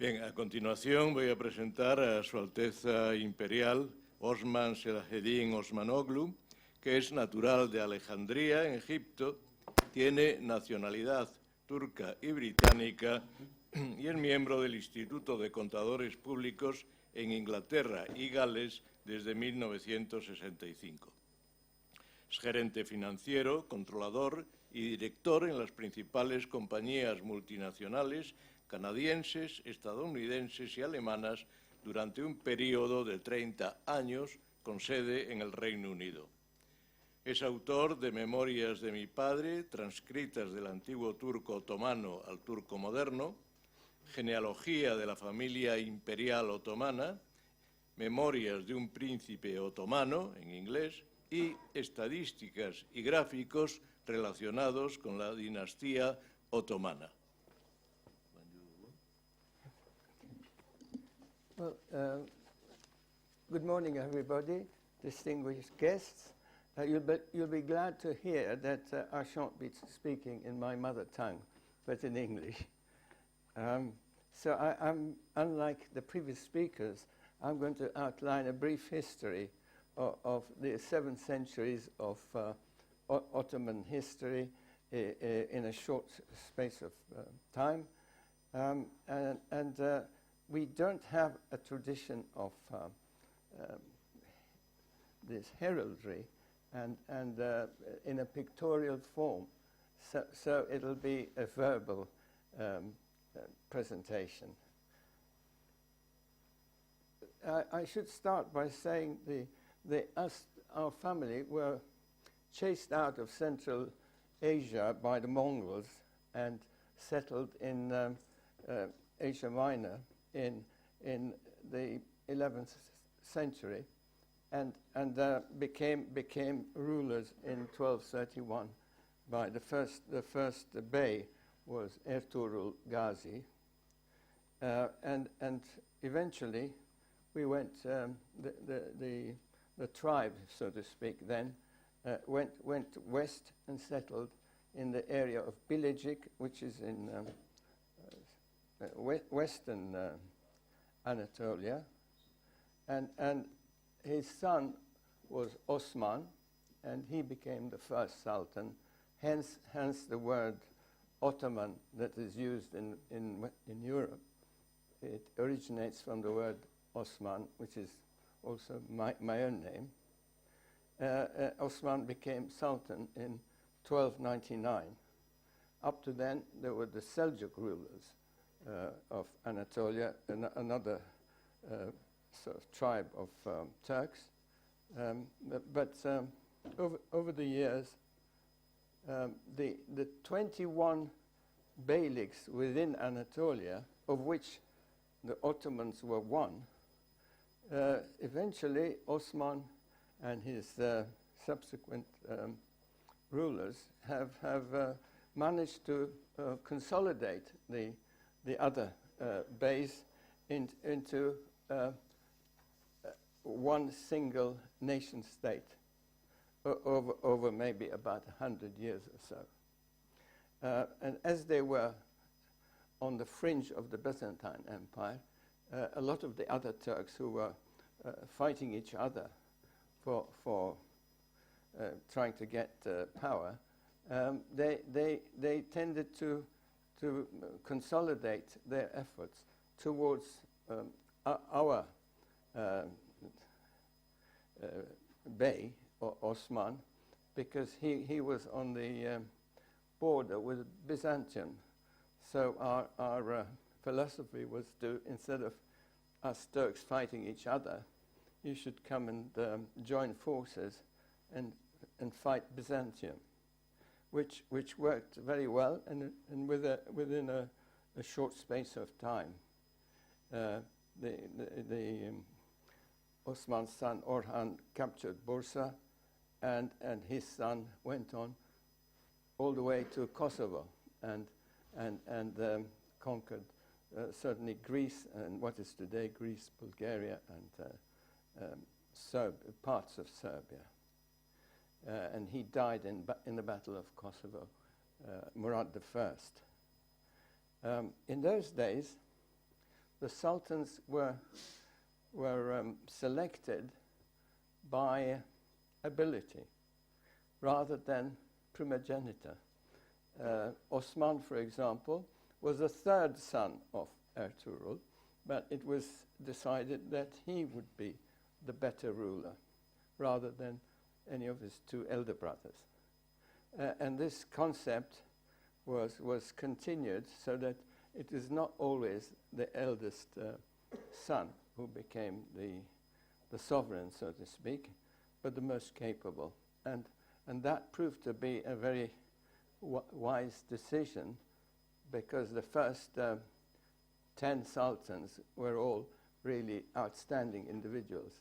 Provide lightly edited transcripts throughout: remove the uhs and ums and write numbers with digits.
Bien, a continuación voy a presentar a Su Alteza Imperial Osman Osmanoglu, que es natural de Alejandría, en Egipto, tiene nacionalidad turca y británica y es miembro del Instituto de Contadores Públicos en Inglaterra y Gales desde 1965. Es gerente financiero, controlador y director en las principales compañías multinacionales canadienses, estadounidenses y alemanas durante un periodo de 30 años con sede en el Reino Unido. Es autor de Memorias de mi padre, transcritas del antiguo turco otomano al turco moderno, Genealogía de la familia imperial otomana, Memorias de un príncipe otomano, en inglés, y estadísticas y gráficos relacionados con la dinastía otomana. Well, good morning, everybody, distinguished guests. You'll be glad to hear that I shan't be speaking in my mother tongue, but in English. So I'm, unlike the previous speakers, I'm going to outline a brief history of the 7 centuries of Ottoman history in a short space of time. We don't have a tradition of this heraldry and in a pictorial form, so it'll be a verbal presentation. I should start by saying our family were chased out of Central Asia by the Mongols and settled in Asia Minor in the 11th century, and became rulers in 1231 by the first bey was Ertuğrul Gazi, and eventually we went the tribe, so to speak, then went west and settled in the area of Bilecik, which is in western Anatolia, and his son was Osman, and he became the first sultan. Hence the word Ottoman that is used in Europe. It originates from the word Osman, which is also my own name. Osman became sultan in 1299. Up to then, there were the Seljuk rulers of Anatolia, another sort of tribe of Turks. But over the years, the 21 beyliks within Anatolia, of which the Ottomans were one, eventually Osman and his subsequent rulers have managed to consolidate the other beys into one single nation state over maybe about 100 years or so. And as they were on the fringe of the Byzantine Empire, a lot of the other Turks who were fighting each other for trying to get power, they tended to consolidate their efforts towards our bey, or Osman, because he was on the border with Byzantium. So our philosophy was to, instead of us Turks fighting each other, you should come and join forces and fight Byzantium, which worked very well, and within a short space of time, Osman's son Orhan captured Bursa, and his son went on all the way to Kosovo and conquered certainly Greece and what is today Greece, Bulgaria, and parts of Serbia. And he died in the Battle of Kosovo, Murad I. In those days, the sultans were selected by ability rather than primogeniture. Osman, for example, was the third son of Ertugrul, but it was decided that he would be the better ruler rather than any of his two elder brothers. And this concept was continued so that it is not always the eldest son who became the sovereign, so to speak, but the most capable. And that proved to be a very wise decision, because the first 10 sultans were all really outstanding individuals.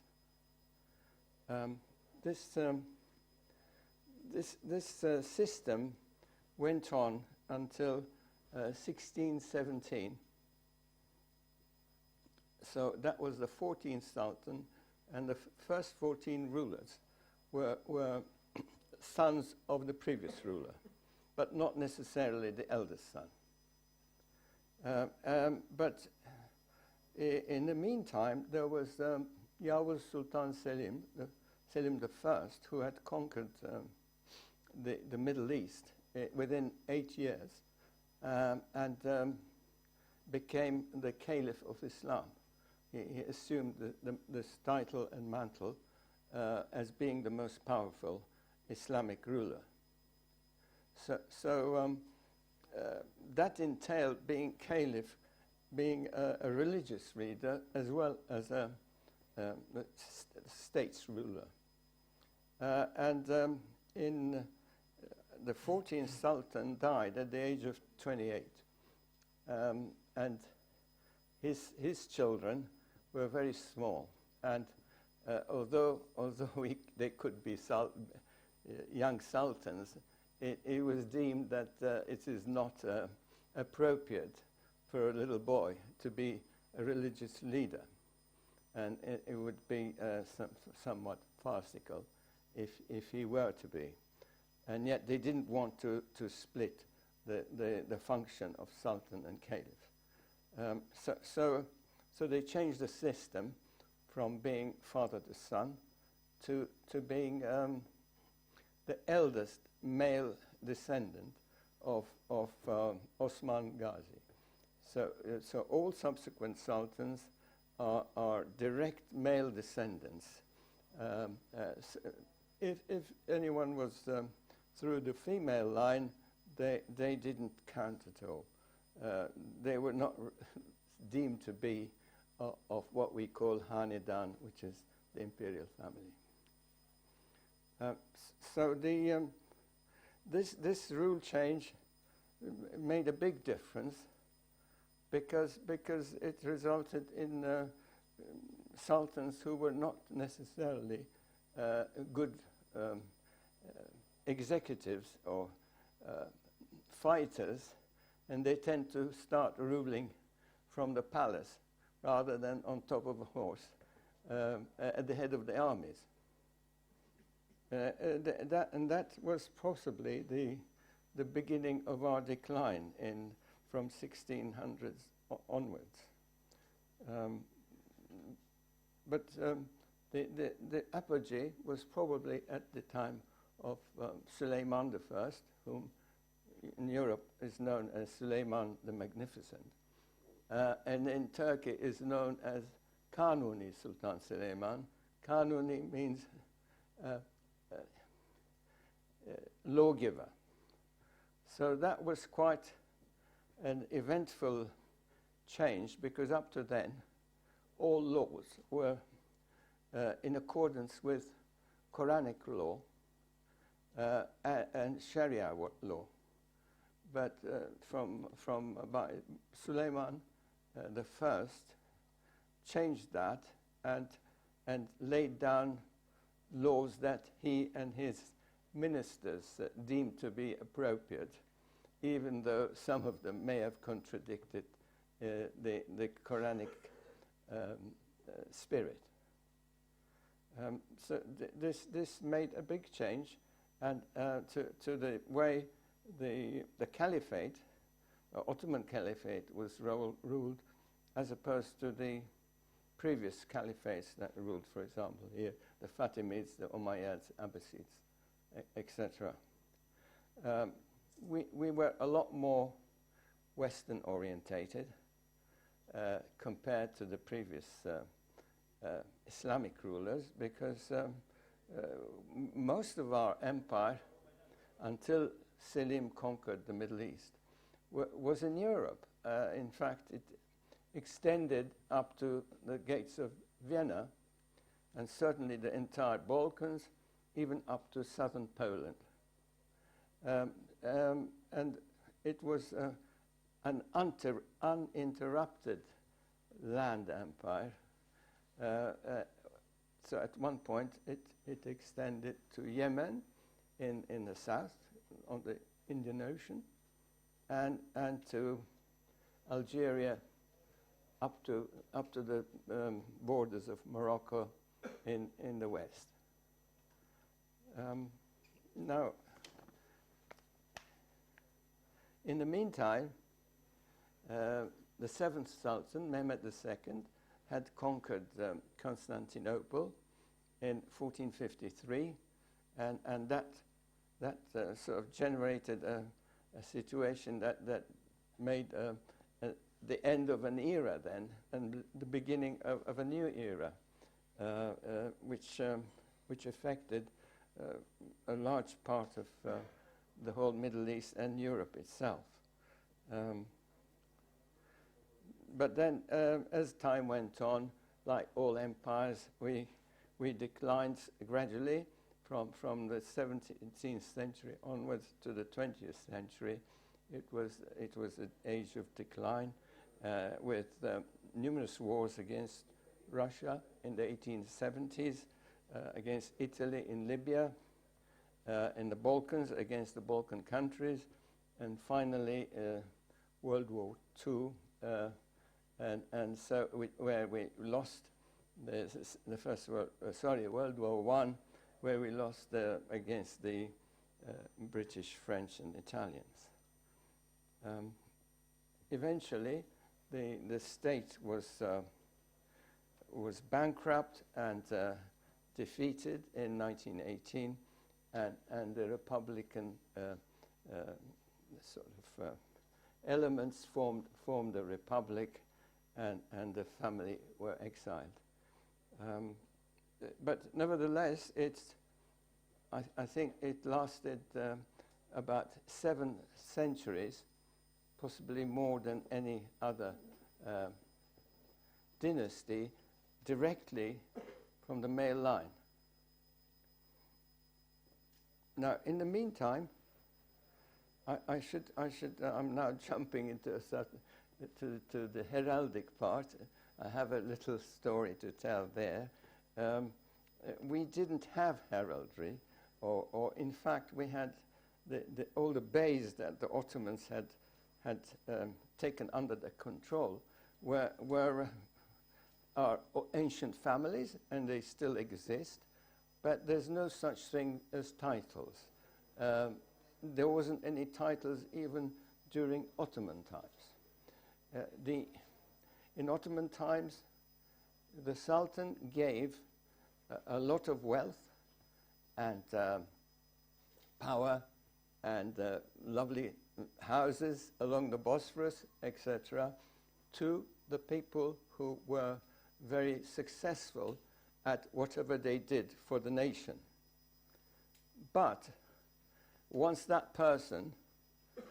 This system went on until 1617. So that was the 14th sultan, and the first 14 rulers were sons of the previous ruler, but not necessarily the eldest son. But in the meantime, there was Yavuz Sultan Selim, Selim I, who had conquered the Middle East within 8 years and became the Caliph of Islam. He assumed this title and mantle as being the most powerful Islamic ruler. So that entailed being Caliph, being a religious leader as well as a states ruler. In the 14th Sultan died at the age of 28, and his children were very small. And although they could be young sultans, it was deemed that it is not appropriate for a little boy to be a religious leader, and it would be somewhat farcical if he were to be. And yet they didn't want to split the function of sultan and caliph. So they changed the system from being father to son to being the eldest male descendant of Osman Ghazi. So all subsequent sultans are direct male descendants. If anyone was through the female line, they didn't count at all. They were not deemed to be of what we call Hanedan, which is the imperial family. So this rule change made a big difference because it resulted in sultans who were not necessarily good executives or fighters, and they tend to start ruling from the palace rather than on top of a horse at the head of the armies. That was possibly the beginning of our decline from 1600s onwards. But the apogee was probably at the time of Suleiman I, whom in Europe is known as Suleiman the Magnificent, and in Turkey is known as Kanuni Sultan Suleiman. Kanuni means lawgiver. So that was quite an eventful change, because up to then all laws were in accordance with Quranic law and Sharia law. But from about Suleiman the First changed that and laid down laws that he and his ministers deemed to be appropriate, even though some of them may have contradicted the Quranic spirit. So this made a big change, and to the way the caliphate, Ottoman Caliphate, was ruled as opposed to the previous caliphates that ruled, for example, here, the Fatimids, the Umayyads, Abbasids, etc. We were a lot more Western orientated compared to the previous Islamic rulers, because most of our empire, until Selim conquered the Middle East, was in Europe. In fact, it extended up to the gates of Vienna, and certainly the entire Balkans, even up to southern Poland. And it was an uninterrupted land empire. So at one point it extended to Yemen in the south, on the Indian Ocean, and to Algeria up to the borders of Morocco in the west. Now, in the meantime, the seventh Sultan, Mehmed II, had conquered Constantinople in 1453, and that sort of generated a situation that made the end of an era then, and the beginning of a new era, which affected a large part of the whole Middle East and Europe itself. But then, as time went on, like all empires, we declined gradually from the 17th century onwards to the 20th century. It was an age of decline, with numerous wars against Russia in the 1870s, against Italy in Libya, in the Balkans against the Balkan countries, and finally World War II, and so where we lost World War I, where we lost against the British, French, and Italians. Eventually, the state was bankrupt and defeated in 1918, and the Republican sort of elements formed a republic, and the family were exiled. But nevertheless, I think it lasted about 7 centuries, possibly more than any other dynasty, directly from the male line. Now, in the meantime, I'm now jumping into to the heraldic part. I have a little story to tell there. We didn't have heraldry, or in fact, we had all the beys that the Ottomans had taken under their control were our ancient families, and they still exist, but there's no such thing as titles. There wasn't any titles even during Ottoman times. In Ottoman times, the Sultan gave a lot of wealth and power and lovely houses along the Bosphorus, etc., to the people who were very successful at whatever they did for the nation. But once that person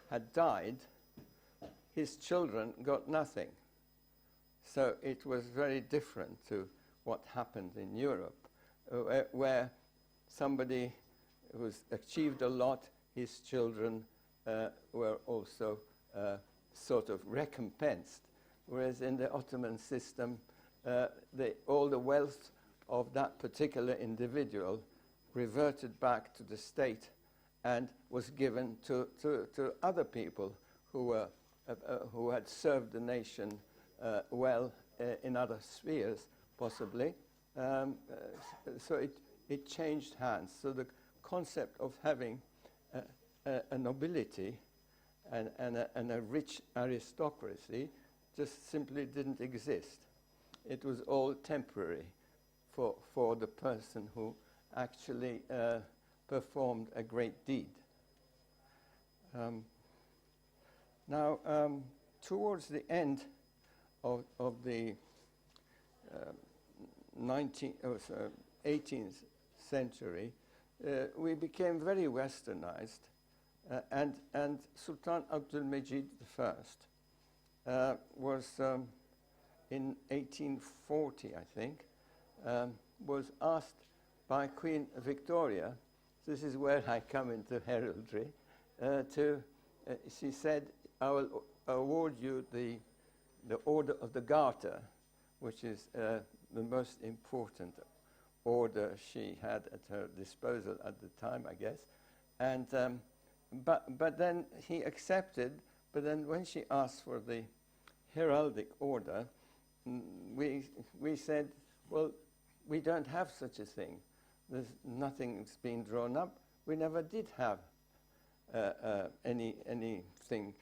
had died, his children got nothing. So it was very different to what happened in Europe, where somebody who's achieved a lot, his children were also sort of recompensed. Whereas in the Ottoman system, all the wealth of that particular individual reverted back to the state and was given to other people who had served the nation well in other spheres, possibly. So it changed hands. So the concept of having a nobility and a rich aristocracy just simply didn't exist. It was all temporary for the person who actually performed a great deed. Now, towards the end of the 18th century, we became very westernized, and Sultan Abdulmejid I was in 1840, I think, was asked by Queen Victoria, this is where I come into heraldry, she said, I will award you the Order of the Garter, which is the most important order she had at her disposal at the time, I guess. And but then he accepted. But then when she asked for the heraldic order, we said, well, we don't have such a thing. There's nothing's been drawn up. We never did have anything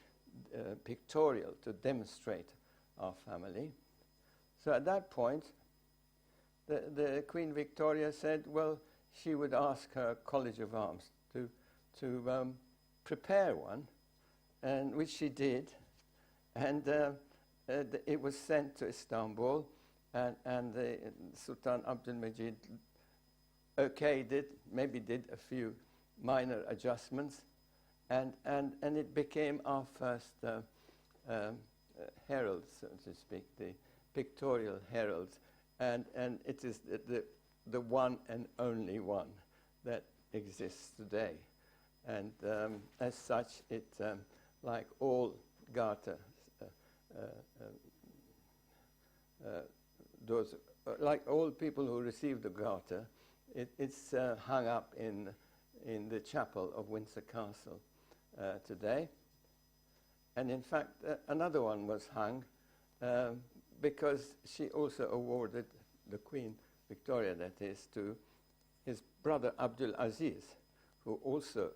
pictorial to demonstrate our family. So at that point, the Queen Victoria said, well, she would ask her College of Arms to prepare one, and which she did, and it was sent to Istanbul, and Sultan Abdulmejid okayed it, maybe did a few minor adjustments, and it became our first herald, so to speak, the pictorial herald, and it is the one and only one that exists today. And as such, it, like all garter, like all people who receive the garter, it's hung up in the chapel of Windsor Castle today. And in fact, another one was hung because she also awarded the Queen Victoria, that is, to his brother Abdul Aziz, who also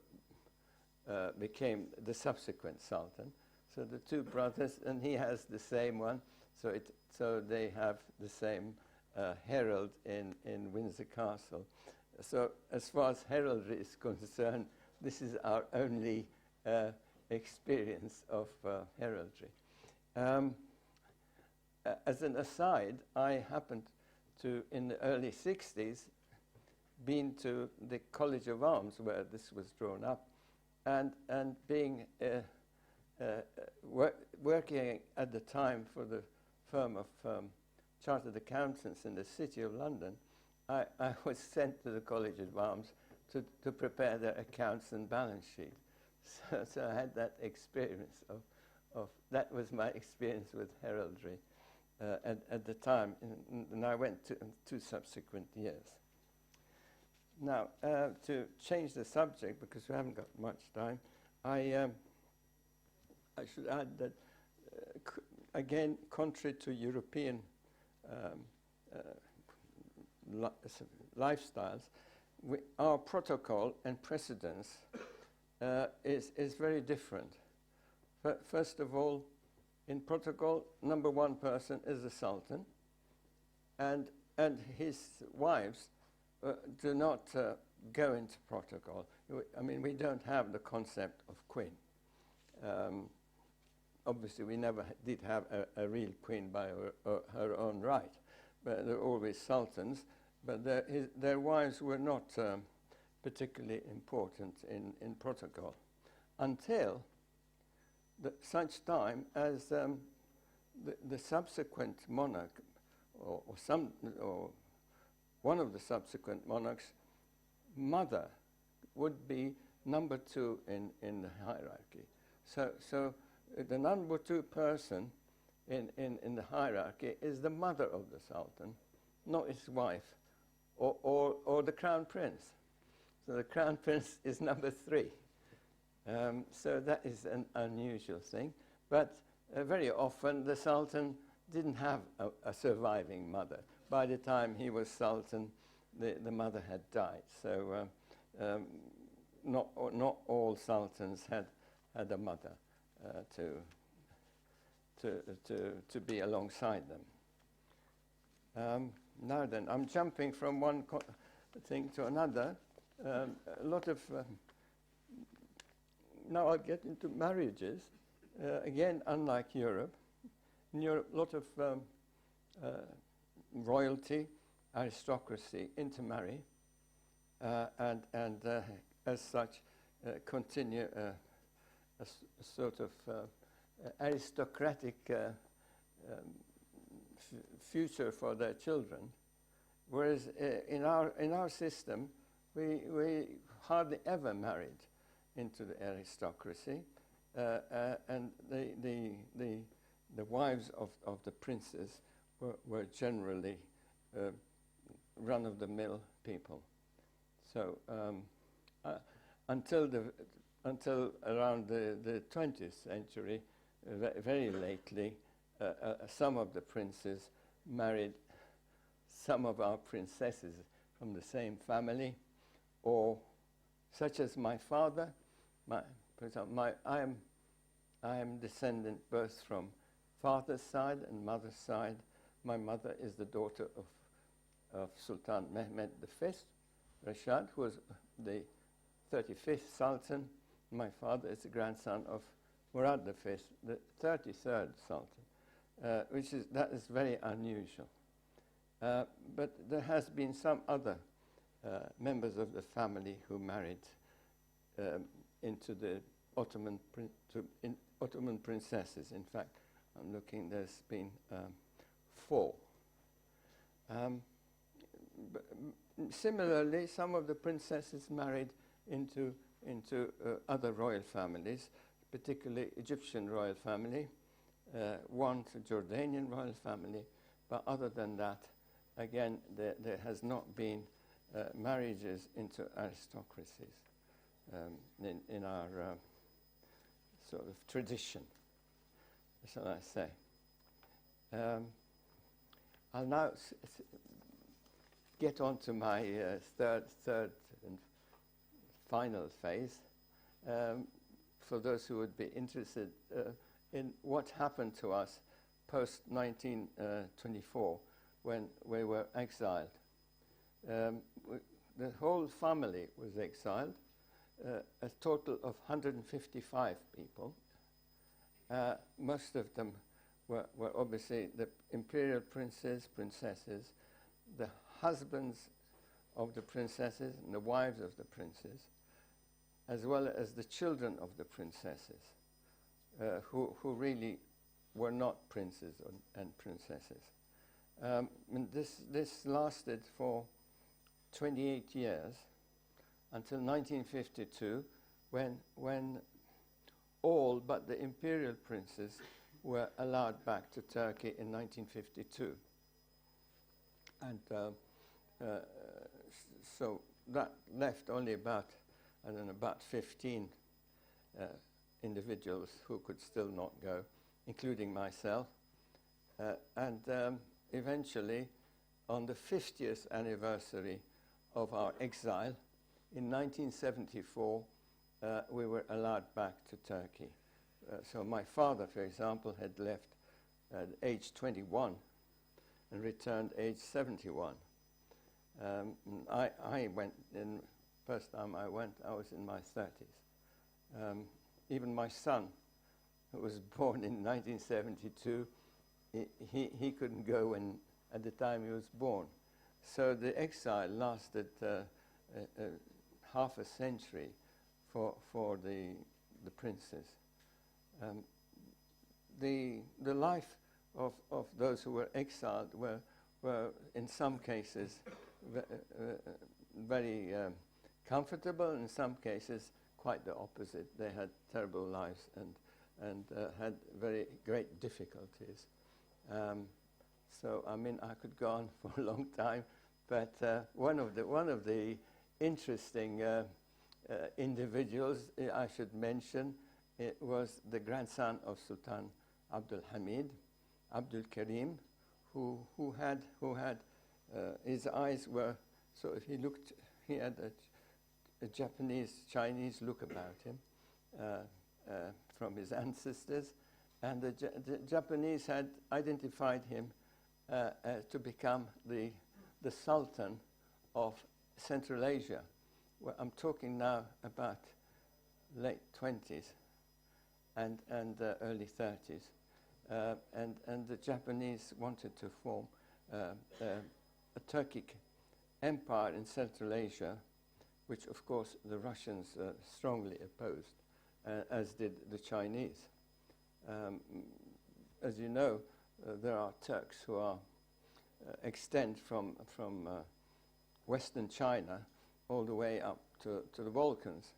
became the subsequent Sultan. So the two brothers, and he has the same one, so they have the same herald in Windsor Castle. So as far as heraldry is concerned, this is our only experience of heraldry. As an aside, I happened to, in the early 60s, been to the College of Arms where this was drawn up, and being working at the time for the firm of chartered accountants in the City of London, I was sent to the College of Arms to prepare their accounts and balance sheet. So I had that experience of that was my experience with heraldry at the time, and I went to 2 subsequent years. Now, to change the subject, because we haven't got much time, I should add that, again, contrary to European lifestyles, our protocol and precedence is very different. First of all, in protocol, number 1 person is the Sultan, and his wives do not go into protocol. I mean, we don't have the concept of queen. Obviously, we never did have a real queen by her own right, but there were always sultans. But their wives were not particularly important in protocol until such time as the subsequent monarch, or one of the subsequent monarchs' mother would be number 2 in the hierarchy. So the number 2 person in the hierarchy is the mother of the Sultan, not his wife, or the Crown Prince. So the Crown Prince is number 3. So that is an unusual thing. But very often the Sultan didn't have a surviving mother. By the time he was Sultan, the mother had died. So not all sultans had a mother to be alongside them. Now then, I'm jumping from one thing to another. A lot of now I'll get into marriages. Again, unlike Europe, in Europe, a lot of royalty, aristocracy intermarry, and as such, continue a sort of aristocratic future for their children. Whereas in our system, we hardly ever married into the aristocracy, and the wives of the princes were generally run-of-the-mill people. So until around the 20th century, very lately, some of the princes married some of our princesses from the same family, or such as my father. For example, I am descendant both from father's side and mother's side. My mother is the daughter of Sultan Mehmed V, Rashad, who was the 35th Sultan. My father is the grandson of Murad V, the 33rd Sultan, that is very unusual. But there has been some other members of the family who married into the Ottoman princesses. In fact, I'm looking, there's been 4. Similarly, some of the princesses married into other royal families, particularly Egyptian royal family, one to Jordanian royal family, but other than that, again, there has not been marriages into aristocracies in our sort of tradition, shall I say. I'll now get on to my third and final phase, for those who would be interested in what happened to us post-1924 when we were exiled. The whole family was exiled, a total of 155 people. Most of them were obviously the imperial princes, princesses, the husbands of the princesses and the wives of the princes, as well as the children of the princesses, who really were not princes and princesses. And this lasted for 28 years until 1952, when all but the imperial princes were allowed back to Turkey in 1952. And so that left only about 15 individuals who could still not go, including myself. And eventually, on the 50th anniversary of our exile, in 1974, we were allowed back to Turkey. So my father, for example, had left at age 21 and returned age 71. I went in, first time I went, I was in my 30s. Even my son, who was born in 1972, he couldn't go at the time he was born. So the exile lasted half a century for the princes. The life of those who were exiled were in some cases very comfortable, in some cases quite the opposite. They had terrible lives and had very great difficulties. So I mean, I could go on for a long time, but one of the interesting individuals I should mention, it was the grandson of Sultan Abdul Hamid, Abdul Karim, who had his eyes were, so if he looked, he had a Japanese, Chinese look about him from his ancestors, And the Japanese had identified him to become the Sultan of Central Asia. Well, I'm talking now about late 20s and early 30s. And the Japanese wanted to form a Turkic empire in Central Asia, which of course the Russians strongly opposed, as did the Chinese. As you know, there are Turks who are extend from Western China all the way up to the Balkans.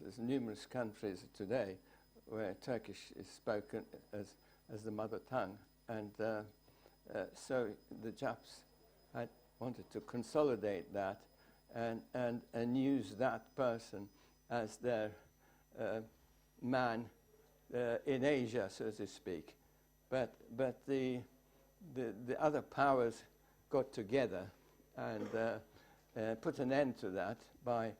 There's numerous countries today where Turkish is spoken as the mother tongue, and so the Japs had wanted to consolidate that and use that person as their man in Asia, so to speak. But the other powers got together and put an end to that by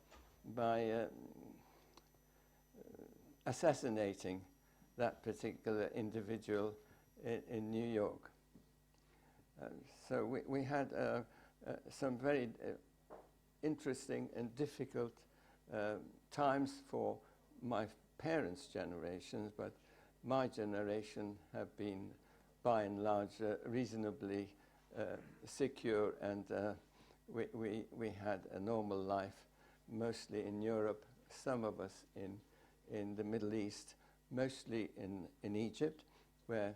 assassinating that particular individual in New York. So we had some very interesting and difficult times for my parents' generations, but my generation have been, by and large, reasonably secure, and we had a normal life, mostly in Europe, some of us in the Middle East, mostly in Egypt, where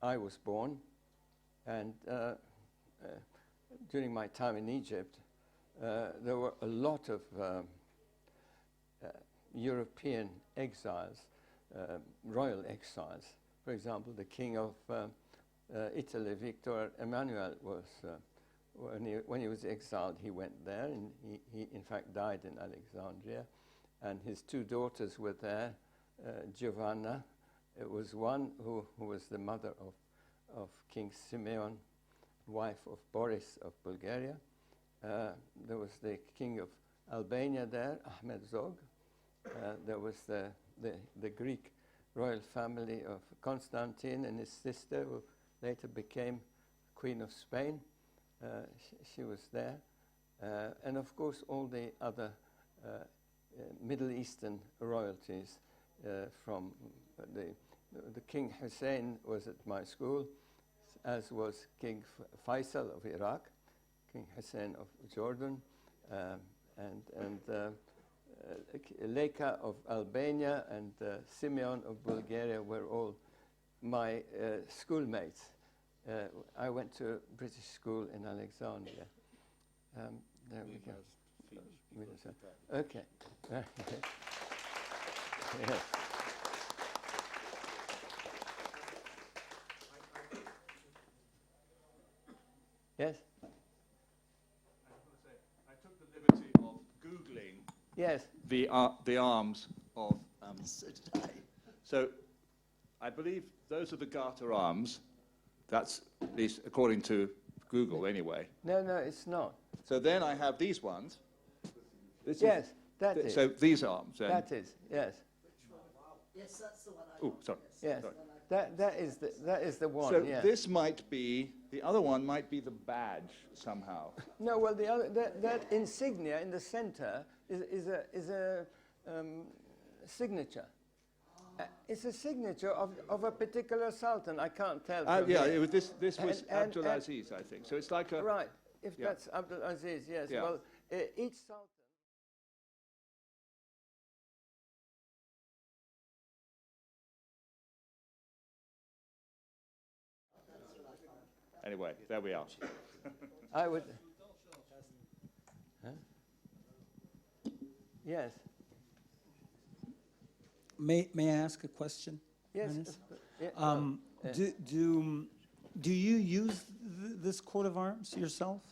I was born. And during my time in Egypt, there were a lot of European exiles, royal exiles. For example, the king of Italy, Victor Emmanuel, was when he was exiled, he went there, and he in fact died in Alexandria, and his two daughters were there. Giovanna, it was one who was the mother of King Simeon, wife of Boris of Bulgaria. There was the king of Albania there, Ahmed Zog. There was the Greek royal family of Constantine and his sister, who later became Queen of Spain. She was there. And of course all the other Middle Eastern royalties from the King Hussein was at my school, as was King Faisal of Iraq, King Hussein of Jordan, and Leka of Albania, and Simeon of Bulgaria were all my schoolmates. I went to British school in Alexandria. There we go. Okay. Yes. Yes? I was going to say, I took the liberty of Googling yes. the arms of... So I believe those are the Garter arms. That's, at least according to Google anyway. No, it's not. So then I have these ones. This yes, that is. So these arms then. That is, yes. Yes, that's the one I Oh, sorry. Yes, sorry. that is the one. So yes. this might be, the other one might be the badge somehow. No, well, the other, that insignia in the center is a signature. It's a signature of a particular sultan. I can't tell. Yeah, it was this was Abdul Aziz, I think. So it's like a... Right, if that's Abdul Aziz, yes. Yeah. Well, each sultan... Anyway, there we are. I would... Huh? Yes. May I ask a question? Yes. Yeah, do you use this coat of arms yourself?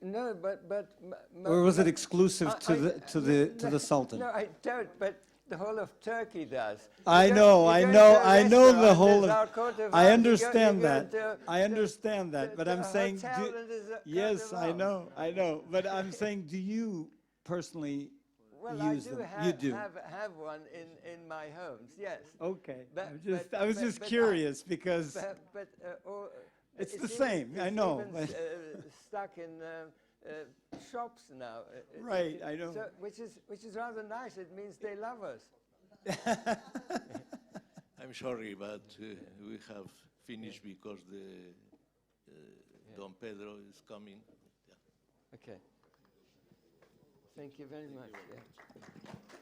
No, but or was it exclusive to the Sultan? No, I don't. But the whole of Turkey does. I know the whole of. I understand that. I understand that. But I'm saying, yes, I know. But I'm saying, do you personally well, use I do them. have, You do. have one in my homes, yes. Okay. But- I was but- just but curious because it it's the seems same, I it's know, even, but- stuck in shops now. Right, I know. So, which is rather nice. It means they love us. I'm sorry, but we have finished because the Don Pedro is coming. Yeah. Okay. Thank you very much. Yeah.